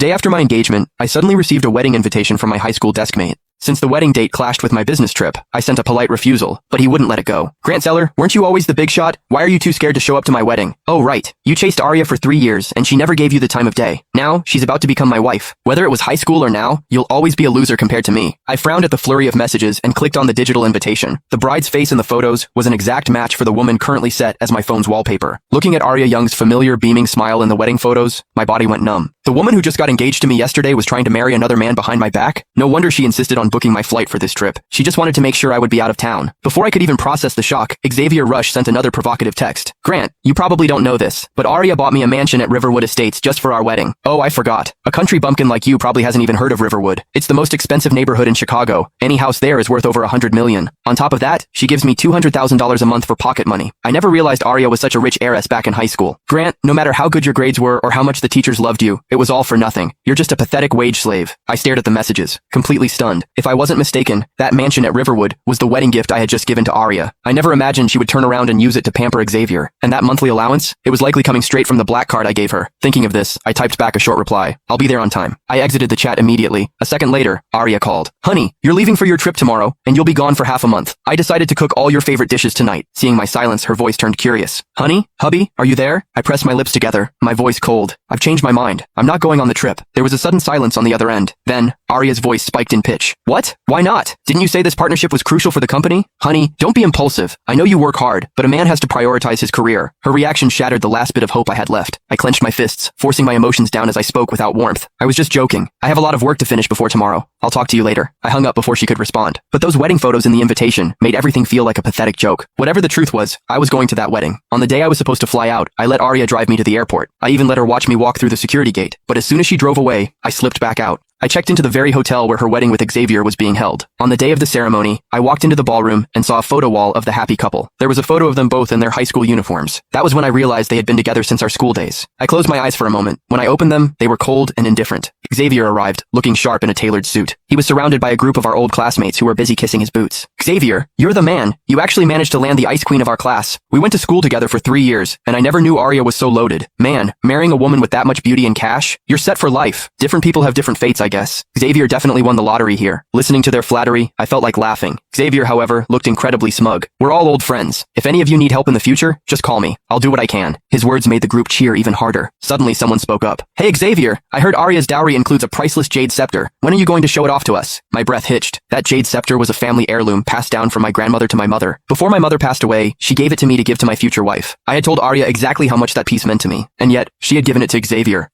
Day after my engagement, I suddenly received a wedding invitation from my high school desk mate. Since the wedding date clashed with my business trip, I sent a polite refusal, but he wouldn't let it go. Grant Zeller, weren't you always the big shot? Why are you too scared to show up to my wedding? Oh right, you chased Arya for 3 years and she never gave you the time of day. Now, she's about to become my wife. Whether it was high school or now, you'll always be a loser compared to me. I frowned at the flurry of messages and clicked on the digital invitation. The bride's face in the photos was an exact match for the woman currently set as my phone's wallpaper. Looking at Arya Young's familiar beaming smile in the wedding photos, my body went numb. The woman who just got engaged to me yesterday was trying to marry another man behind my back? No wonder she insisted on booking my flight for this trip. She just wanted to make sure I would be out of town. Before I could even process the shock, Xavier Rush sent another provocative text. Grant, you probably don't know this, but Arya bought me a mansion at Riverwood Estates just for our wedding. Oh, I forgot. A country bumpkin like you probably hasn't even heard of Riverwood. It's the most expensive neighborhood in Chicago. Any house there is worth over $100 million. On top of that, she gives me $200,000 a month for pocket money. I never realized Arya was such a rich heiress back in high school. Grant, no matter how good your grades were or how much the teachers loved you, it was all for nothing. You're just a pathetic wage slave. I stared at the messages, completely stunned. If I wasn't mistaken, that mansion at Riverwood was the wedding gift I had just given to Arya. I never imagined she would turn around and use it to pamper Xavier. And that monthly allowance? It was likely coming straight from the black card I gave her. Thinking of this, I typed back a short reply. I'll be there on time. I exited the chat immediately. A second later, Arya called. Honey, you're leaving for your trip tomorrow, and you'll be gone for half a month. I decided to cook all your favorite dishes tonight. Seeing my silence, her voice turned curious. Honey? Hubby? Are you there? I pressed my lips together, my voice cold. I've changed my mind. I'm not going on the trip. There was a sudden silence on the other end. Then, Arya's voice spiked in pitch. What? Why not? Didn't you say this partnership was crucial for the company? Honey, don't be impulsive. I know you work hard, but a man has to prioritize his career. Her reaction shattered the last bit of hope I had left. I clenched my fists, forcing my emotions down as I spoke without warmth. I was just joking. I have a lot of work to finish before tomorrow. I'll talk to you later. I hung up before she could respond. But those wedding photos in the invitation made everything feel like a pathetic joke. Whatever the truth was, I was going to that wedding. On the day I was supposed to fly out, I let Arya drive me to the airport. I even let her watch me walk through the security gate. But as soon as she drove away, I slipped back out. I checked into the very hotel where her wedding with Xavier was being held. On the day of the ceremony, I walked into the ballroom and saw a photo wall of the happy couple. There was a photo of them both in their high school uniforms. That was when I realized they had been together since our school days. I closed my eyes for a moment. When I opened them, they were cold and indifferent. Xavier arrived, looking sharp in a tailored suit. He was surrounded by a group of our old classmates who were busy kissing his boots. Xavier, you're the man. You actually managed to land the ice queen of our class. We went to school together for 3 years, and I never knew Arya was so loaded. Man, marrying a woman with that much beauty and cash? You're set for life. Different people have different fates, I guess. Xavier definitely won the lottery here. Listening to their flattery, I felt like laughing. Xavier, however, looked incredibly smug. We're all old friends. If any of you need help in the future, just call me. I'll do what I can. His words made the group cheer even harder. Suddenly, someone spoke up. Hey Xavier, I heard Arya's dowry includes a priceless jade scepter. When are you going to show it off to us? My breath hitched. That jade scepter was a family heirloom passed down from my grandmother to my mother. Before my mother passed away, she gave it to me to give to my future wife. I had told Arya exactly how much that piece meant to me, and yet, she had given it to Xavier.